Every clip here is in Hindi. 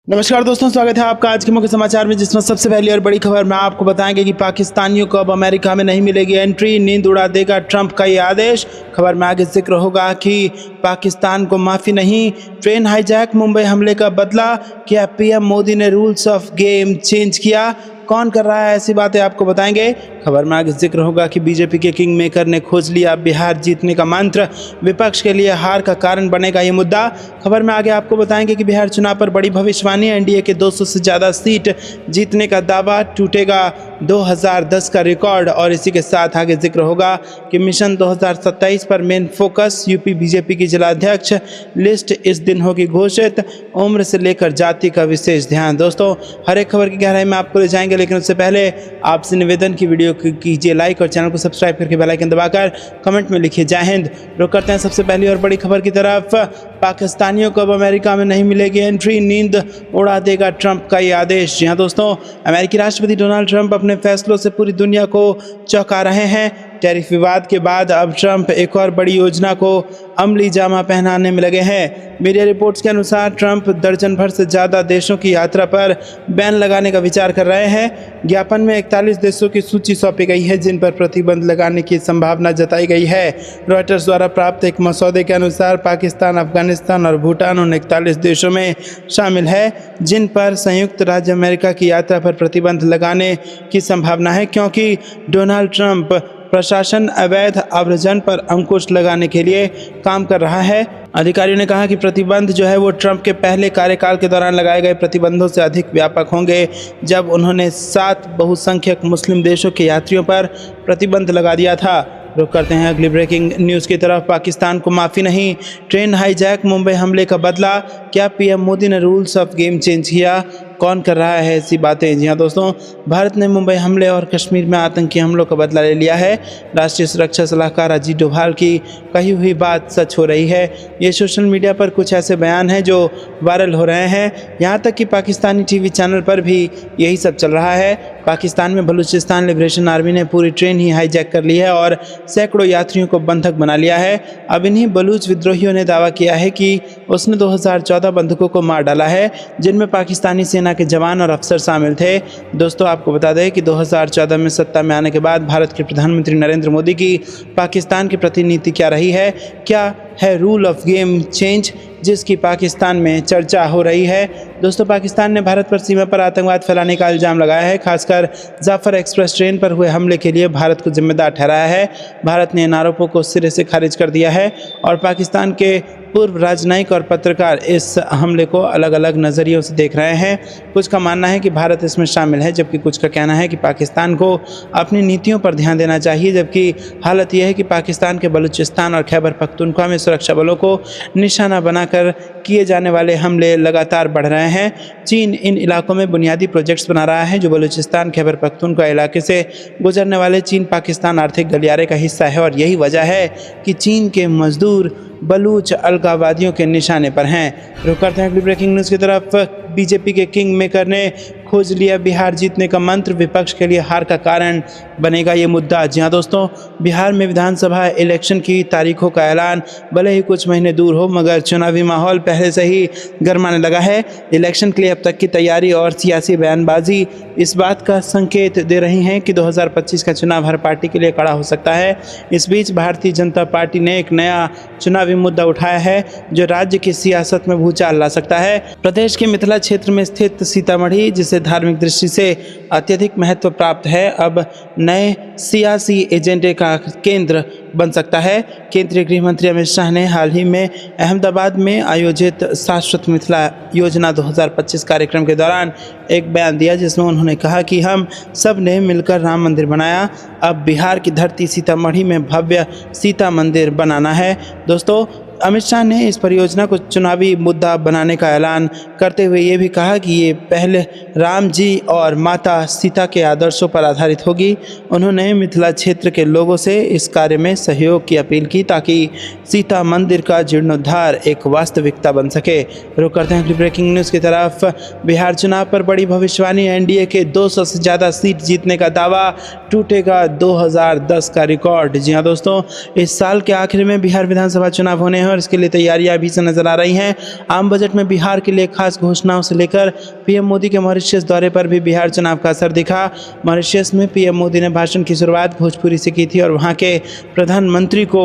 नमस्कार दोस्तों, स्वागत है आपका आज के मुख्य समाचार में, जिसमें सबसे पहली और बड़ी खबर में आपको बताएंगे कि पाकिस्तानियों को अब अमेरिका में नहीं मिलेगी एंट्री, नींद उड़ा देगा ट्रंप का ये आदेश। खबर में आगे जिक्र होगा कि पाकिस्तान को माफ़ी नहीं, ट्रेन हाईजैक, मुंबई हमले का बदला, क्या पीएम मोदी ने रूल्स ऑफ गेम चेंज किया, कौन कर रहा है, ऐसी बातें आपको बताएंगे। खबर में आगे जिक्र होगा कि बीजेपी के किंग मेकर ने खोज लिया बिहार जीतने का मंत्र, विपक्ष के लिए हार का कारण बनेगा ये मुद्दा। खबर में आगे आपको बताएंगे कि बिहार चुनाव पर बड़ी भविष्यवाणी, एनडीए के 200 से ज़्यादा सीट जीतने का दावा, टूटेगा 2010 का रिकॉर्ड। और इसी के साथ आगे जिक्र होगा कि मिशन 2027 पर मेन फोकस, यूपी बीजेपी की जिलाध्यक्ष लिस्ट इस दिन होगी घोषित, उम्र से लेकर जाति का विशेष ध्यान। दोस्तों, हर एक खबर की गहराई में आपको ले जाएंगे, लेकिन उससे पहले आपसे निवेदन की वीडियो कीजिए लाइक और चैनल को सब्सक्राइब करके बेल आइकन दबाकर कमेंट में लिखिए जय हिंद। रुक करते हैं सबसे पहली और बड़ी खबर की तरफ। पाकिस्तानियों को अब अमेरिका में नहीं मिलेगी एंट्री, नींद उड़ा देगा ट्रंप का ये आदेश। जी हाँ दोस्तों, अमेरिकी राष्ट्रपति डोनाल्ड ट्रंप अपने फैसलों से पूरी दुनिया को चौंका रहे हैं। टैरिफ विवाद के बाद अब ट्रंप एक और बड़ी योजना को अमली जामा पहनाने में लगे हैं। मीडिया रिपोर्ट्स के अनुसार ट्रंप दर्जन भर से ज़्यादा देशों की यात्रा पर बैन लगाने का विचार कर रहे हैं। ज्ञापन में 41 देशों की सूची सौंपी गई है जिन पर प्रतिबंध लगाने की संभावना जताई गई है। रॉयटर्स द्वारा प्राप्त एक मसौदे के अनुसार पाकिस्तान, अफगानिस्तान और भूटान उन 41 देशों में शामिल है जिन पर संयुक्त राज्य अमेरिका की यात्रा पर प्रतिबंध लगाने की संभावना है, क्योंकि डोनाल्ड ट्रंप प्रशासन अवैध आव्रजन पर अंकुश लगाने के लिए काम कर रहा है। अधिकारियों ने कहा कि प्रतिबंध जो है वो ट्रंप के पहले कार्यकाल के दौरान लगाए गए प्रतिबंधों से अधिक व्यापक होंगे, जब उन्होंने 7 बहुसंख्यक मुस्लिम देशों के यात्रियों पर प्रतिबंध लगा दिया था। रुक करते हैं अगली ब्रेकिंग न्यूज़ की तरफ। पाकिस्तान को माफ़ी नहीं, ट्रेन हाईजैक, मुंबई हमले का बदला, क्या पीएम मोदी ने रूल्स ऑफ गेम चेंज किया, कौन कर रहा है ऐसी बातें। जी हाँ दोस्तों, भारत ने मुंबई हमले और कश्मीर में आतंकी हमलों का बदला ले लिया है। राष्ट्रीय सुरक्षा सलाहकार अजीत डोभाल की कही हुई बात सच हो रही है। ये सोशल मीडिया पर कुछ ऐसे बयान हैं जो वायरल हो रहे हैं, यहाँ तक कि पाकिस्तानी टीवी चैनल पर भी यही सब चल रहा है। पाकिस्तान में बलूचिस्तान लिबरेशन आर्मी ने पूरी ट्रेन ही हाईजैक कर ली है और सैकड़ों यात्रियों को बंधक बना लिया है। अब इन्हीं बलूच विद्रोहियों ने दावा किया है कि उसने 2014 बंधकों को मार डाला है, जिनमें पाकिस्तानी सेना के जवान और अफसर शामिल थे। दोस्तों, आपको बता दें कि 2014 में सत्ता में आने के बाद भारत के प्रधानमंत्री नरेंद्र मोदी की पाकिस्तान की प्रतिनीति क्या रही है, क्या है रूल ऑफ गेम चेंज, जिसकी पाकिस्तान में चर्चा हो रही है। दोस्तों, पाकिस्तान ने भारत पर सीमा पर आतंकवाद फैलाने का इल्ज़ाम लगाया है। खासकर जाफर एक्सप्रेस ट्रेन पर हुए हमले के लिए भारत को जिम्मेदार ठहराया है। भारत ने इन आरोपों को सिरे से खारिज कर दिया है और पाकिस्तान के पूर्व राजनयिक और पत्रकार इस हमले को अलग अलग नज़रियों से देख रहे हैं। कुछ का मानना है कि भारत इसमें शामिल है, जबकि कुछ का कहना है कि पाकिस्तान को अपनी नीतियों पर ध्यान देना चाहिए। जबकि हालत यह है कि पाकिस्तान के बलूचिस्तान और खैबर पख्तूनख्वा में सुरक्षा बलों को निशाना बनाकर किए जाने वाले हमले लगातार बढ़ रहे हैं। चीन इन इलाकों में बुनियादी प्रोजेक्ट्स बना रहा है जो बलूचिस्तान, खैबर पख्तूनख्वा इलाके से गुजरने वाले चीन पाकिस्तान आर्थिक गलियारे का हिस्सा है और यही वजह है कि चीन के मजदूर बलूच अलगाववादियों के निशाने पर हैं। रुक करते हैं अगली ब्रेकिंग न्यूज़ की तरफ। बीजेपी के किंग मेकर ने खोज लिया बिहार जीतने का मंत्र, विपक्ष के लिए हार का कारण बनेगा ये मुद्दा। जी हाँ दोस्तों, बिहार में विधानसभा इलेक्शन की तारीखों का ऐलान भले ही कुछ महीने दूर हो, मगर चुनावी माहौल पहले से ही गर्माने लगा है। इलेक्शन के लिए अब तक की तैयारी और सियासी बयानबाजी इस बात का संकेत दे रही हैं कि 2025 का चुनाव हर पार्टी के लिए कड़ा हो सकता है। इस बीच भारतीय जनता पार्टी ने एक नया चुनावी मुद्दा उठाया है जो राज्य की सियासत में भूचाल ला सकता है। प्रदेश के मिथिला क्षेत्र में स्थित सीतामढ़ी, जिसे धार्मिक दृष्टि से अत्यधिक महत्व प्राप्त है, अब नए सियासी एजेंडे का केंद्र बन सकता है। केंद्रीय गृह मंत्री अमित शाह ने हाल ही में अहमदाबाद में आयोजित शाश्वत मिथिला योजना 2025 कार्यक्रम के दौरान एक बयान दिया, जिसमें उन्होंने कहा कि हम सब ने मिलकर राम मंदिर बनाया, अब बिहार की धरती सीतामढ़ी में भव्य सीता मंदिर बनाना है। दोस्तों, अमित शाह ने इस परियोजना को चुनावी मुद्दा बनाने का ऐलान करते हुए ये भी कहा कि ये पहले राम जी और माता सीता के आदर्शों पर आधारित होगी। उन्होंने मिथिला क्षेत्र के लोगों से इस कार्य में सहयोग की अपील की ताकि सीता मंदिर का जीर्णोद्धार एक वास्तविकता बन सके। रुक करते हैं ब्रेकिंग न्यूज़ की तरफ। बिहार चुनाव पर बड़ी भविष्यवाणी, एनडीए के 200 से ज़्यादा सीट जीतने का दावा, टूटेगा 2010 का रिकॉर्ड। जी हाँ दोस्तों, इस साल के आखिर में बिहार विधानसभा चुनाव होने और इसके लिए तैयारियां अभी से नजर आ रही हैं। आम बजट में बिहार के लिए खास घोषणाओं से लेकर पीएम मोदी के मॉरिशस दौरे पर भी बिहार चुनाव का असर दिखा। मॉरिशस में पीएम मोदी ने भाषण की शुरुआत भोजपुरी से की थी और वहां के प्रधानमंत्री को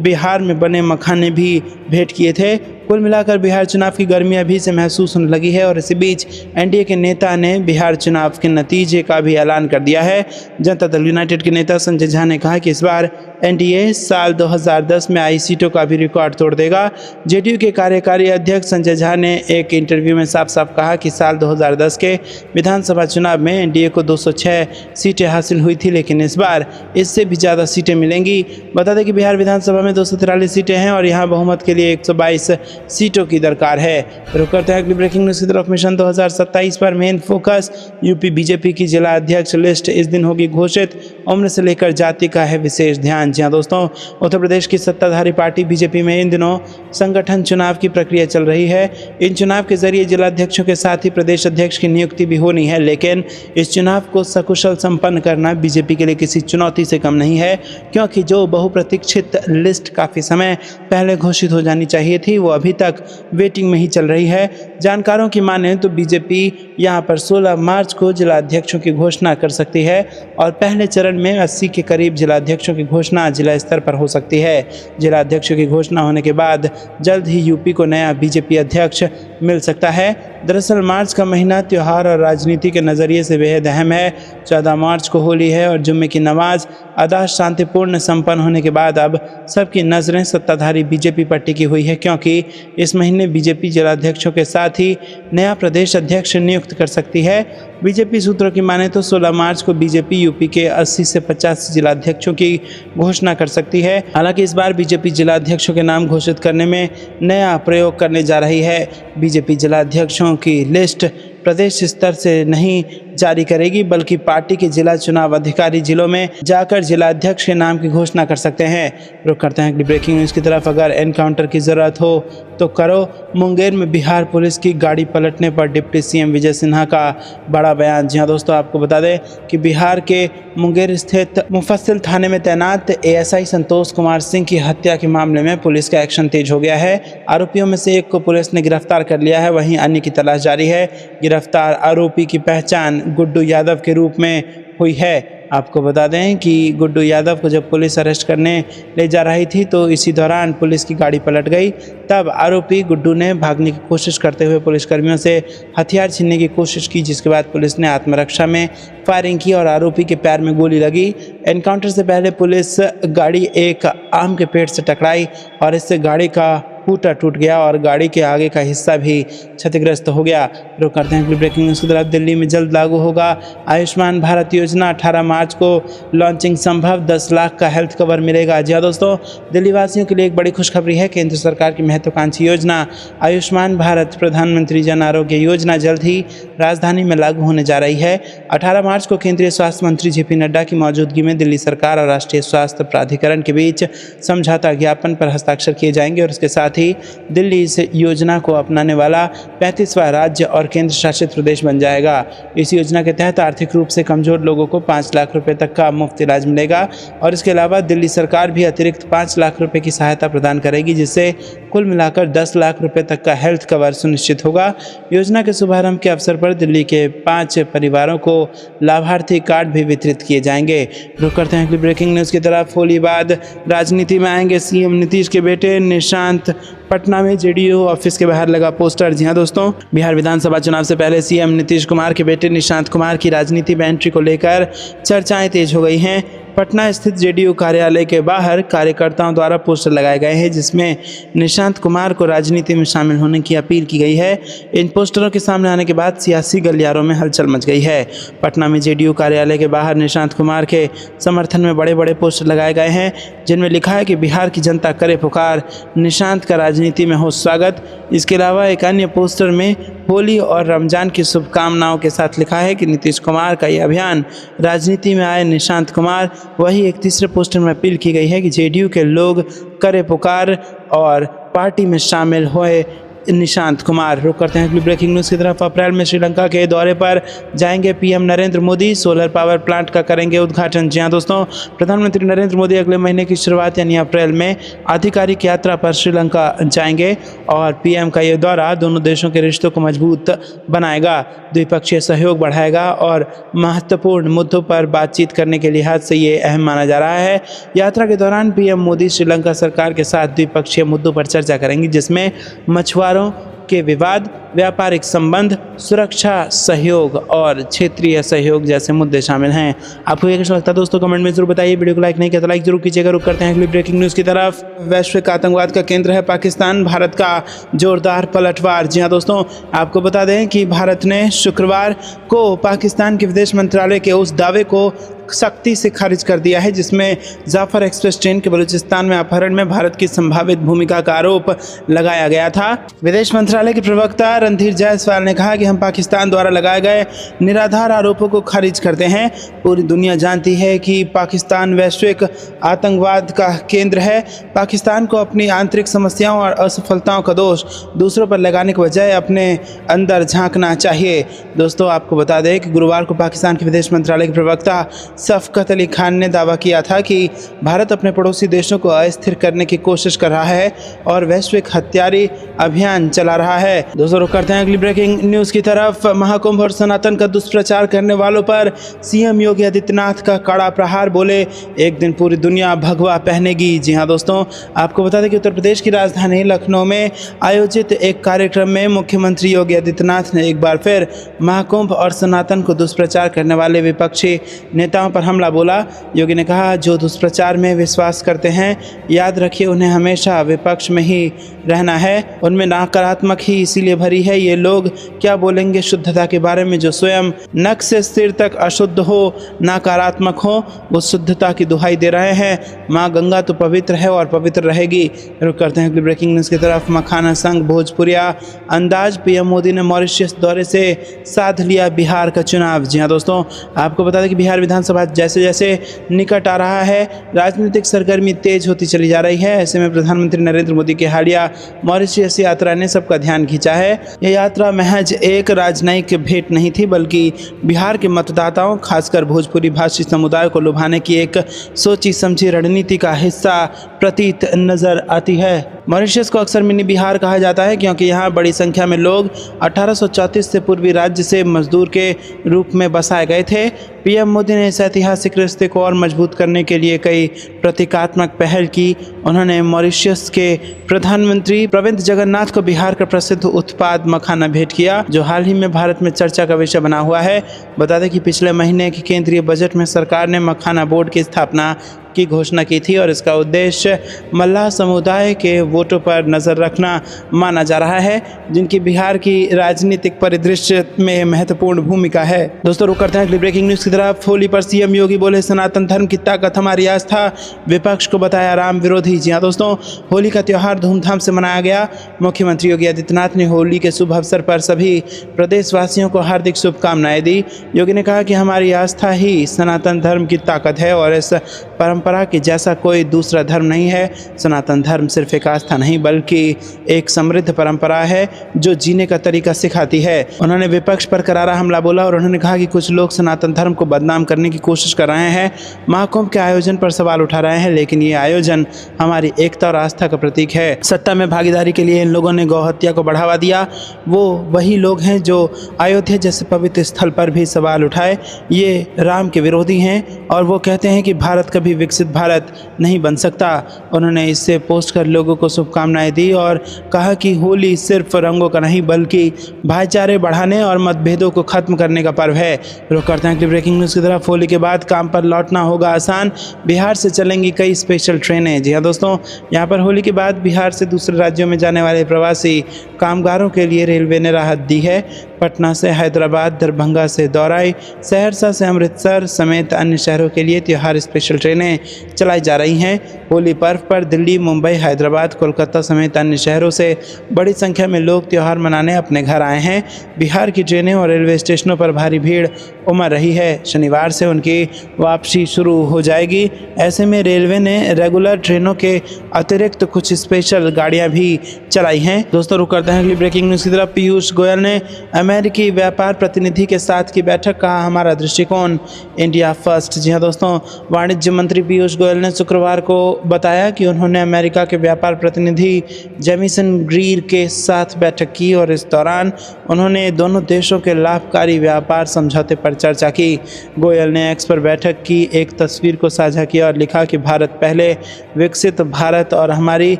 बिहार में बने मखाने भी भेंट किए थे। कुल मिलाकर बिहार चुनाव की गर्मी अभी से महसूस होने लगी है और इसी बीच एनडीए के नेता ने बिहार चुनाव के नतीजे का भी ऐलान कर दिया है। जनता दल यूनाइटेड के नेता संजय झा ने कहा कि इस बार एनडीए साल 2010 में आई सीटों का भी रिकॉर्ड तोड़ देगा। जेडीयू के कार्यकारी अध्यक्ष संजय झा ने एक इंटरव्यू में साफ साफ कहा कि साल 2010 के विधानसभा चुनाव में एनडीए को 206 सीटें हासिल हुई थी, लेकिन इस बार इससे भी ज़्यादा सीटें मिलेंगी। बता दें कि बिहार विधानसभा में 243 सीटें हैं और यहाँ बहुमत के लिए 122 सीटों की दरकार है। रुक करते हैं अगली ब्रेकिंग न्यूज़ की तरफ। मिशन 2027 पर मेन फोकस। यूपी बीजेपी की जिला अध्यक्ष लिस्ट इस दिन होगी घोषित। उम्र से लेकर जाति का है विशेष ध्यान। जी हाँ दोस्तों, उत्तर प्रदेश की सत्ताधारी पार्टी बीजेपी में इन दिनों संगठन चुनाव की प्रक्रिया चल रही है। इन चुनाव के जरिए जिला अध्यक्षों के साथ ही प्रदेश अध्यक्ष की नियुक्ति भी होनी है, लेकिन इस चुनाव को सकुशल संपन्न करना बीजेपी के लिए किसी चुनौती से कम नहीं है, क्योंकि जो बहुप्रतीक्षित लिस्ट काफ़ी समय पहले घोषित हो जानी चाहिए थी वो अभी तक वेटिंग में ही चल रही है। जानकारों की माने तो बीजेपी यहां पर 16 मार्च को जिला अध्यक्षों की घोषणा कर सकती है और पहले चरण में 80 के करीब जिला अध्यक्षों की घोषणा जिला स्तर पर हो सकती है। जिला अध्यक्षों की घोषणा होने के बाद जल्द ही यूपी को नया बीजेपी अध्यक्ष मिल सकता है। दरअसल मार्च का महीना त्यौहार और राजनीति के नज़रिए से बेहद अहम है। 14 मार्च को होली है और जुम्मे की नमाज अदा शांतिपूर्ण संपन्न होने के बाद अब सबकी नज़रें सत्ताधारी बीजेपी पर टिकी हुई है, क्योंकि इस महीने बीजेपी जिलाध्यक्षों के साथ ही नया प्रदेश अध्यक्ष नियुक्त कर सकती है। बीजेपी सूत्रों की माने तो 16 मार्च को बीजेपी यूपी के 80 से 50 जिलाध्यक्षों की घोषणा कर सकती है। हालांकि इस बार बीजेपी जिलाध्यक्षों के नाम घोषित करने में नया प्रयोग करने जा रही है। बीजेपी जिलाध्यक्षों की लिस्ट प्रदेश स्तर से नहीं जारी करेगी, बल्कि पार्टी के जिला चुनाव अधिकारी जिलों में जाकर जिला अध्यक्ष के नाम की घोषणा कर सकते हैं। रुक करते हैं अगली ब्रेकिंग न्यूज़ की तरफ। अगर एनकाउंटर की ज़रूरत हो तो करो। मुंगेर में बिहार पुलिस की गाड़ी पलटने पर डिप्टी सीएम विजय सिन्हा का बड़ा बयान। जी हाँ दोस्तों, आपको बता दें कि बिहार के मुंगेर स्थित मुफस्सिल थाने में तैनात एएसआई संतोष कुमार सिंह की हत्या के मामले में पुलिस का एक्शन तेज हो गया है। आरोपियों में से एक को पुलिस ने गिरफ्तार कर लिया है, वहीं अन्य की तलाश जारी है। गिरफ्तार आरोपी की पहचान गुड्डू यादव के रूप में हुई है। आपको बता दें कि गुड्डू यादव को जब पुलिस अरेस्ट करने ले जा रही थी तो इसी दौरान पुलिस की गाड़ी पलट गई। तब आरोपी गुड्डू ने भागने की कोशिश करते हुए पुलिसकर्मियों से हथियार छीनने की कोशिश की, जिसके बाद पुलिस ने आत्मरक्षा में फायरिंग की और आरोपी के पैर में गोली लगी। एनकाउंटर से पहले पुलिस गाड़ी एक आम के पेड़ से टकराई और इससे गाड़ी का फूटा टूट गया और गाड़ी के आगे का हिस्सा भी क्षतिग्रस्त हो गया। रुक करते हैं अगली ब्रेकिंग न्यूज़ की तरफ। दिल्ली में जल्द लागू होगा आयुष्मान भारत योजना। 18 मार्च को लॉन्चिंग संभव। 10 लाख का हेल्थ कवर मिलेगा। जी हाँ दोस्तों, दिल्ली वासियों के लिए एक बड़ी खुशखबरी है। केंद्र सरकार की महत्वाकांक्षी योजना आयुष्मान भारत प्रधानमंत्री जन आरोग्य योजना जल्द ही राजधानी में लागू होने जा रही है। 18 मार्च को केंद्रीय स्वास्थ्य मंत्री जेपी नड्डा की मौजूदगी में दिल्ली सरकार और राष्ट्रीय स्वास्थ्य प्राधिकरण के बीच समझौता ज्ञापन पर हस्ताक्षर किए जाएंगे और इसके साथ ही दिल्ली इस योजना को अपनाने वाला 35वां राज्य और केंद्र शासित प्रदेश बन जाएगा। इस योजना के तहत आर्थिक रूप से कमजोर लोगों को 5 लाख रुपए तक का मुफ्त इलाज मिलेगा और इसके अलावा दिल्ली सरकार भी अतिरिक्त 5 लाख रुपए की सहायता प्रदान करेगी, जिससे कुल मिलाकर 10 लाख रुपए तक का हेल्थ कवर सुनिश्चित होगा। योजना के शुभारंभ के अवसर पर दिल्ली के 5 परिवारों को लाभार्थी कार्ड भी वितरित किए जाएंगे। रुक करते हैं अगली ब्रेकिंग न्यूज़ की तरफ। होली बाद राजनीति में आएंगे सीएम नीतीश के बेटे निशांत। पटना में जेडीयू ऑफिस के बाहर लगा पोस्टर। जी हाँ दोस्तों, बिहार विधानसभा चुनाव से पहले सीएम नीतीश कुमार के बेटे निशांत कुमार की राजनीति में एंट्री को लेकर चर्चाएं तेज हो गई हैं। पटना स्थित जेडीयू कार्यालय के बाहर कार्यकर्ताओं द्वारा पोस्टर लगाए गए हैं, जिसमें निशांत कुमार को राजनीति में शामिल होने की अपील की गई है। इन पोस्टरों के सामने आने के बाद सियासी गलियारों में हलचल मच गई है। पटना में जेडीयू कार्यालय के बाहर निशांत कुमार के समर्थन में बड़े बड़े पोस्टर लगाए गए हैं, जिनमें लिखा है कि बिहार की जनता करे पुकार, निशांत का राजनीति में हो स्वागत। इसके अलावा एक अन्य पोस्टर में होली और रमजान की शुभकामनाओं के साथ लिखा है कि नीतीश कुमार का ये अभियान राजनीति में आए निशांत कुमार। वही एक तीसरे पोस्टर में अपील की गई है कि जेडीयू के लोग करे पुकार और पार्टी में शामिल होए। निशांत कुमार। रुक करते हैं अगली ब्रेकिंग न्यूज़ की तरफ। अप्रैल में श्रीलंका के दौरे पर जाएंगे PM Narendra Modi, solar power plant का करेंगे उद्घाटन। जी हाँ दोस्तों, प्रधानमंत्री नरेंद्र मोदी अगले महीने की शुरुआत यानी अप्रैल में आधिकारिक यात्रा पर श्रीलंका जाएंगे और पीएम का ये दौरा दोनों देशों के रिश्तों को मजबूत बनाएगा, द्विपक्षीय सहयोग बढ़ाएगा और महत्वपूर्ण मुद्दों पर बातचीत करने के लिहाज से ये अहम माना जा रहा है। यात्रा के दौरान पीएम मोदी श्रीलंका सरकार के साथ द्विपक्षीय मुद्दों पर चर्चा करेंगे, जिसमें मछुआरों के विवाद, व्यापारिक संबंध, सुरक्षा सहयोग और क्षेत्रीय सहयोग जैसे मुद्दे शामिल हैं। आपको ये कैसा लगता है दोस्तों, कमेंट में जरूर बताइए। वीडियो को लाइक नहीं किया तो लाइक जरूर कीजिएगा। रुक करते हैं अगली ब्रेकिंग न्यूज़ की तरफ। वैश्विक आतंकवाद का केंद्र है पाकिस्तान, भारत का जोरदार पलटवार। जी हाँ दोस्तों, आपको बता दें कि भारत ने शुक्रवार को पाकिस्तान के विदेश मंत्रालय के उस दावे को सख्ती से खारिज कर दिया है जिसमें जाफर एक्सप्रेस ट्रेन के बलूचिस्तान में अपहरण में भारत की संभावित भूमिका का आरोप लगाया गया था। विदेश मंत्रालय के प्रवक्ता रणधीर जायसवाल ने कहा कि हम पाकिस्तान द्वारा लगाए गए निराधार आरोपों को खारिज करते हैं। पूरी दुनिया जानती है कि पाकिस्तान वैश्विक आतंकवाद का केंद्र है। पाकिस्तान को अपनी आंतरिक समस्याओं और असफलताओं का दोष दूसरों पर लगाने के बजाय अपने अंदर झांकना चाहिए। दोस्तों, आपको बता दें कि गुरुवार को पाकिस्तान के विदेश मंत्रालय के प्रवक्ता शफकत अली खान ने दावा किया था कि भारत अपने पड़ोसी देशों को अस्थिर करने की कोशिश कर रहा है और वैश्विक हथियारी अभियान चला रहा है। दोस्तों, रुक करते हैं अगली ब्रेकिंग न्यूज़ की तरफ। महाकुंभ और सनातन का दुष्प्रचार करने वालों पर सीएम योगी आदित्यनाथ का कड़ा प्रहार, बोले एक दिन पूरी दुनिया भगवा पहनेगी। जी हाँ दोस्तों, आपको बता दें कि उत्तर प्रदेश की राजधानी लखनऊ में आयोजित एक कार्यक्रम में मुख्यमंत्री योगी आदित्यनाथ ने एक बार फिर महाकुंभ और सनातन को दुष्प्रचार करने वाले विपक्षी नेताओं पर हमला बोला। योगी ने कहा, जो दुष्प्रचार में विश्वास करते हैं, याद रखिए उन्हें हमेशा विपक्ष में ही रहना है, उनमें नकारात्मक ही इसीलिए भरी है। ये लोग क्या बोलेंगे शुद्धता के बारे में, जो स्वयं नख से सिर तक अशुद्ध हो, नकारात्मक हो, वो शुद्धता की दुहाई दे रहे हैं। माँ गंगा तो पवित्र है और पवित्र रहेगी। रुक करते हैं अगली ब्रेकिंग न्यूज़ की तरफ। मखाना संघ भोजपुरिया अंदाज, पीएम मोदी ने मॉरिशस दौरे से साध लिया बिहार का चुनाव। जी हाँ दोस्तों, आपको बता दें कि बिहार विधानसभा जैसे जैसे निकट आ रहा है, राजनीतिक सरगर्मी तेज होती चली जा रही है। ऐसे में प्रधानमंत्री नरेंद्र मोदी की हालिया मॉरिशस यात्रा ने सबका ध्यान खींचा है। यह यात्रा महज एक राजनयिक भेंट नहीं थी, बल्कि बिहार के मतदाताओं, खासकर भोजपुरी भाषी समुदाय को लुभाने की एक सोची समझी रणनीति का हिस्सा प्रतीत नजर आती है। मॉरिशस को अक्सर मिनी बिहार कहा जाता है क्योंकि यहाँ बड़ी संख्या में लोग 1834 से पूर्वी राज्य से मजदूर के रूप में बसाए गए थे। पीएम मोदी ने इस ऐतिहासिक रिश्ते को और मजबूत करने के लिए कई प्रतीकात्मक पहल की। उन्होंने मॉरिशस के प्रधानमंत्री प्रविंद जगन्नाथ को बिहार का प्रसिद्ध उत्पाद मखाना भेंट किया, जो हाल ही में भारत में चर्चा का विषय बना हुआ है। बता दें कि पिछले महीने के केंद्रीय बजट में सरकार ने मखाना बोर्ड की स्थापना की घोषणा की थी और इसका उद्देश्य मल्लाह समुदाय के वोटों पर नज़र रखना माना जा रहा है, जिनकी बिहार की राजनीतिक परिदृश्य में महत्वपूर्ण भूमिका है। दोस्तों, रुक करते हैं अगली ब्रेकिंग न्यूज़ की तरफ। होली पर सीएम योगी बोले, सनातन धर्म की ताकत हमारी आस्था, विपक्ष को बताया राम विरोधी। जी हाँ दोस्तों, होली का त्यौहार धूमधाम से मनाया गया। मुख्यमंत्री योगी आदित्यनाथ ने होली के शुभ अवसर पर सभी प्रदेशवासियों को हार्दिक शुभकामनाएं दी। योगी ने कहा कि हमारी आस्था ही सनातन धर्म की ताकत है और इस परंपरा के जैसा कोई दूसरा धर्म नहीं है। सनातन धर्म सिर्फ एक आस्था नहीं बल्कि एक समृद्ध परंपरा है जो जीने का तरीका सिखाती है। उन्होंने विपक्ष पर करारा हमला बोला और उन्होंने कहा कि कुछ लोग सनातन धर्म को बदनाम करने की कोशिश कर रहे हैं, महाकुंभ के आयोजन पर सवाल उठा रहे हैं, लेकिन ये आयोजन हमारी एकता और आस्था का प्रतीक है। सत्ता में भागीदारी के लिए इन लोगों ने गौहत्या को बढ़ावा दिया। वो वही लोग हैं जो अयोध्या जैसे पवित्र स्थल पर भी सवाल उठाए। ये राम के विरोधी हैं और वो कहते हैं कि भारत कभी विकसित भारत नहीं बन सकता। उन्होंने इससे पोस्ट कर लोगों को शुभकामनाएं दी और कहा कि होली सिर्फ रंगों का नहीं बल्कि भाईचारे बढ़ाने और मतभेदों को खत्म करने का पर्व है। रुक करते हैं कि ब्रेकिंग न्यूज़ की तरफ। होली के बाद काम पर लौटना होगा आसान, बिहार से चलेंगी कई स्पेशल ट्रेनें। जी हाँ दोस्तों, यहाँ पर होली के बाद बिहार से दूसरे राज्यों में जाने वाले प्रवासी कामगारों के लिए रेलवे ने राहत दी है। पटना से हैदराबाद, दरभंगा से दौराई, सहरसा से अमृतसर समेत अन्य शहरों के लिए त्योहार स्पेशल ट्रेन ट्रेनें चलाई जा रही हैं। होली पर्व पर दिल्ली, मुंबई, हैदराबाद, कोलकाता समेत अन्य शहरों से बड़ी संख्या में लोग त्यौहार मनाने अपने घर आए हैं। बिहार की ट्रेनें और रेलवे स्टेशनों पर भारी भीड़ उमड़ रही है। शनिवार से उनकी वापसी शुरू हो जाएगी। ऐसे में रेलवे ने रेगुलर ट्रेनों के अतिरिक्त कुछ स्पेशल गाड़ियां भी चलाई हैं। दोस्तों, रुक करते हैं अगली ब्रेकिंग न्यूज़ की तरफ। पीयूष गोयल ने अमेरिकी व्यापार प्रतिनिधि के साथ की बैठक, कहा हमारा दृष्टिकोण इंडिया फर्स्ट। जी हाँ दोस्तों, वाणिज्य मंत्री पीयूष गोयल ने शुक्रवार को बताया कि उन्होंने अमेरिका के व्यापार प्रतिनिधि जेमिसन ग्रीर के साथ बैठक की और इस दौरान उन्होंने दोनों देशों के लाभकारी व्यापार समझौते पर चर्चा की। गोयल ने एक्स पर बैठक की एक तस्वीर को साझा किया और लिखा कि भारत पहले, विकसित भारत और हमारी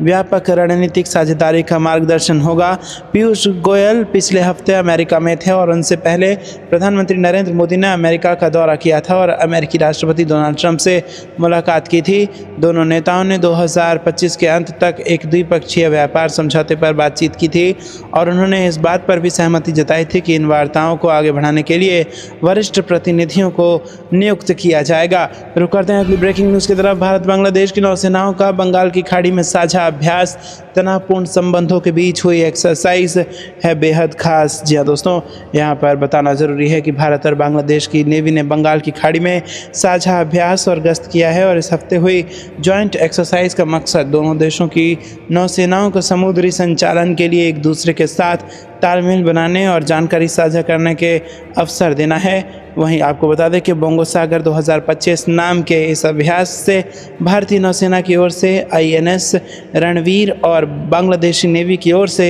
व्यापक रणनीतिक साझेदारी का मार्गदर्शन होगा। पीयूष गोयल पिछले हफ्ते अमेरिका में थे और उनसे पहले प्रधानमंत्री नरेंद्र मोदी ने अमेरिका का दौरा किया था और अमेरिकी राष्ट्रपति डोनाल्ड ट्रंप से मुलाकात की थी। दोनों नेताओं ने 2025 के अंत तक एक द्विपक्षीय व्यापार समझौते पर बातचीत की थी और उन्होंने इस बात पर भी सहमति जताई थी कि इन वार्ताओं को आगे बढ़ाने के लिए वरिष्ठ प्रतिनिधियों को नियुक्त किया जाएगा। रुक करते हैं अगली ब्रेकिंग न्यूज़ की तरफ। भारत बांग्लादेश की नौसेनाओं का बंगाल की खाड़ी में साझा अभ्यास तनावपूर्ण संबंधों के बीच हुई एक्सरसाइज है बेहद खास। जी हाँ दोस्तों, यहाँ पर बताना ज़रूरी है कि भारत और बांग्लादेश की नेवी ने बंगाल की खाड़ी में साझा अभ्यास और गश्त किया है और इस हफ्ते हुई जॉइंट एक्सरसाइज का मकसद दोनों देशों की नौसेनाओं को समुद्री संचालन के लिए एक दूसरे के साथ तालमेल बनाने और जानकारी साझा करने के अवसर देना है। वहीं आपको बता दें कि बोंगो सागर 2025 नाम के इस अभ्यास से भारतीय नौसेना की ओर से INS रणवीर और बांग्लादेशी नेवी की ओर से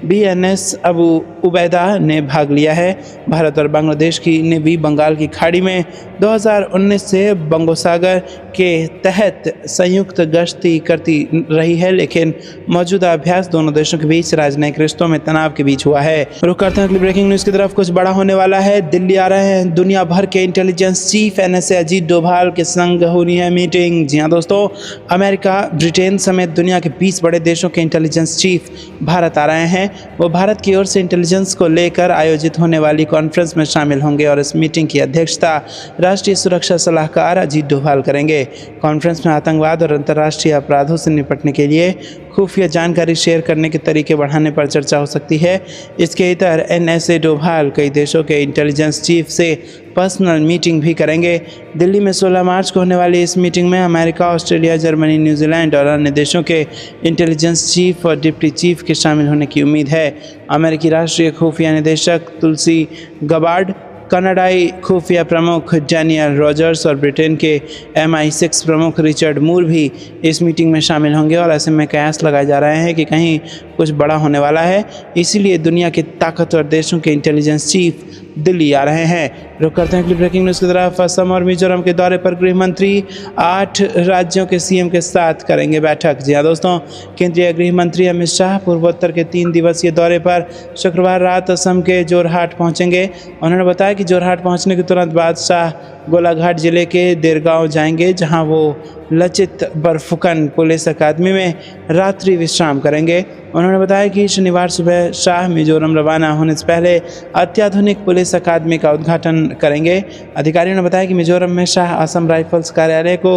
BNS अबू उबैदा ने भाग लिया है। भारत और बांग्लादेश की नेवी बंगाल की खाड़ी में 2019 से बोंगो सागर के तहत संयुक्त गश्ती करती रही है, लेकिन मौजूदा अभ्यास दोनों देशों के बीच राजनयिक रिश्तों में तनाव के बीच हुआ है। रुक करते हैं अगली ब्रेकिंग न्यूज़ की तरफ। कुछ बड़ा होने वाला है। दिल्ली आ रहे हैं दुनिया भर के intelligence chief NSA Ajit Doval के संग होनी है मीटिंग। जी हाँ दोस्तों, अमेरिका, ब्रिटेन समेत दुनिया के 20 बड़े देशों के इंटेलिजेंस चीफ भारत आ रहे हैं। वो भारत की ओर से इंटेलिजेंस को लेकर आयोजित होने वाली कॉन्फ्रेंस में शामिल होंगे और इस मीटिंग की अध्यक्षता राष्ट्रीय सुरक्षा सलाहकार अजीत डोभाल करेंगे। कॉन्फ्रेंस में आतंकवाद और अंतर्राष्ट्रीय अपराधों से निपटने के लिए खुफिया जानकारी शेयर करने के तरीके बढ़ाने पर चर्चा हो सकती है। इसके इतर NSA डोभाल कई देशों के इंटेलिजेंस चीफ से पर्सनल मीटिंग भी करेंगे। दिल्ली में 16 मार्च को होने वाली इस मीटिंग में अमेरिका, ऑस्ट्रेलिया, जर्मनी, न्यूजीलैंड और अन्य देशों के इंटेलिजेंस चीफ और डिप्टी चीफ के शामिल होने की उम्मीद है। अमेरिकी राष्ट्रीय खुफिया निदेशक तुलसी गबार्ड, कनाडाई खुफिया प्रमुख डैनियल रॉजर्स और ब्रिटेन के MI6 प्रमुख रिचर्ड मूर भी इस मीटिंग में शामिल होंगे और ऐसे में कयास लगाए जा रहे हैं कि कहीं कुछ बड़ा होने वाला है, इसीलिए दुनिया के ताकतवर देशों के इंटेलिजेंस चीफ दिल्ली आ रहे हैं। रुक करते हैं अगली ब्रेकिंग न्यूज़ की तरफ। असम और मिजोरम के दौरे पर गृह मंत्री 8 राज्यों के CM के साथ करेंगे बैठक। जी हाँ दोस्तों, केंद्रीय गृह मंत्री अमित शाह पूर्वोत्तर के 3 दिवसीय दौरे पर शुक्रवार रात असम के जोरहाट पहुंचेंगे। उन्होंने बताया कि जोरहाट पहुंचने के तुरंत बाद शाह गोलाघाट जिले के देरगांव जाएंगे, जहां वो लचित बरफुकन पुलिस अकादमी में रात्रि विश्राम करेंगे। उन्होंने बताया कि शनिवार सुबह शाह मिजोरम रवाना होने से पहले अत्याधुनिक पुलिस अकादमी का उद्घाटन करेंगे। अधिकारियों ने बताया कि मिजोरम में शाह असम राइफल्स कार्यालय को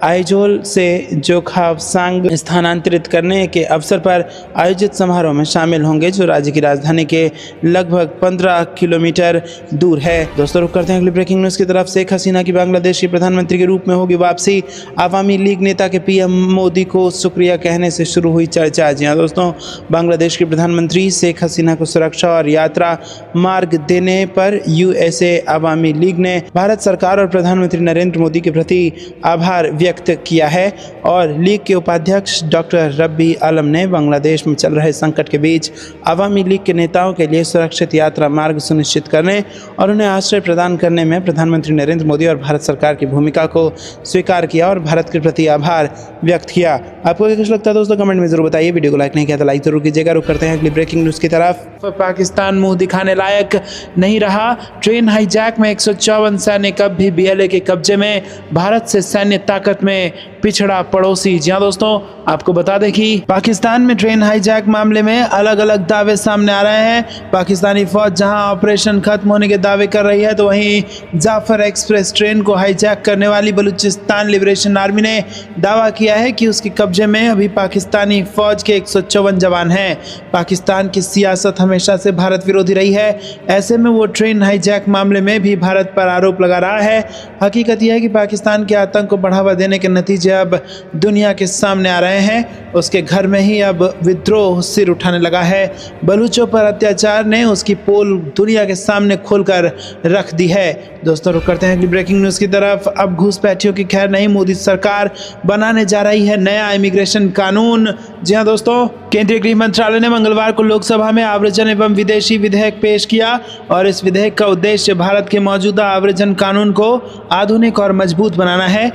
आइजोल से जोखावसांग स्थानांतरित करने के अवसर पर आयोजित समारोह में शामिल होंगे, जो राज्य की राजधानी के लगभग 15 किलोमीटर दूर है। दोस्तों, रुक करते हैं अगली ब्रेकिंग न्यूज़ की तरफ। शेख हसीना की बांग्लादेश के प्रधानमंत्री के रूप में होगी वापसी। आवामी लीग नेता के PM मोदी को शुक्रिया कहने से शुरू हुई चर्चा। जी हाँ दोस्तों, बांग्लादेश के प्रधानमंत्री शेख हसीना को सुरक्षा और यात्रा मार्ग देने पर USA आवामी लीग ने भारत सरकार और प्रधानमंत्री नरेंद्र मोदी के प्रति आभार व्यक्त किया है और लीग के उपाध्यक्ष डॉक्टर रब्बी आलम ने बांग्लादेश में चल रहे संकट के बीच आवामी लीग के नेताओं के लिए सुरक्षित यात्रा मार्ग सुनिश्चित करने और उन्हें आश्रय प्रदान करने में प्रधानमंत्री नरेंद्र मोदी और भारत सरकार की भूमिका को स्वीकार किया और भारत भारत के प्रति आभार व्यक्त किया। आपको क्या कुछ लगता है दोस्तों, कमेंट में जरूर बताइए। वीडियो को लाइक नहीं किया तो लाइक जरूर कीजिएगा। रुक करते हैं अगली ब्रेकिंग न्यूज़ की तरफ। पाकिस्तान मुंह दिखाने लायक नहीं रहा। ट्रेन हाईजैक में 154 सैन्य कब भी BLA के कब्जे में। भारत से सैन्य ताकत में पिछड़ा पड़ोसी। जी हाँ दोस्तों, आपको बता दें कि पाकिस्तान में ट्रेन हाईजैक मामले में अलग अलग दावे सामने आ रहे हैं। पाकिस्तानी फौज जहां ऑपरेशन खत्म होने के दावे कर रही है, तो वहीं जाफर एक्सप्रेस ट्रेन को हाईजैक करने वाली बलूचिस्तान लिबरेशन आर्मी ने दावा किया है कि उसके कब्जे में अभी पाकिस्तानी फौज के 154 जवान हैं। पाकिस्तान की सियासत हमेशा से भारत विरोधी रही है। ऐसे में वो ट्रेन हाईजैक मामले में भी भारत पर आरोप लगा रहा है। हकीकत यह है कि पाकिस्तान के आतंक को बढ़ावा देने के नतीजे अब दुनिया के सामने आ रहे हैं। उसके घर में ही अब विद्रोह सिर उठाने लगा है। बलूचों पर अत्याचार ने उसकी पोल दुनिया के सामने खोलकर रख दी है। दोस्तों, रुक करते हैं अगली ब्रेकिंग न्यूज़ की तरफ। अब घुसपैठियों की खैर नहीं, मोदी सरकार बनाने जा रही है नया इमिग्रेशन कानून। जी हाँ दोस्तों, केंद्रीय गृह मंत्रालय ने मंगलवार को लोकसभा में आव्रजन एवं विदेशी विधेयक पेश किया और इस विधेयक का उद्देश्य भारत के मौजूदा आव्रजन कानून को आधुनिक और मजबूत बनाना है।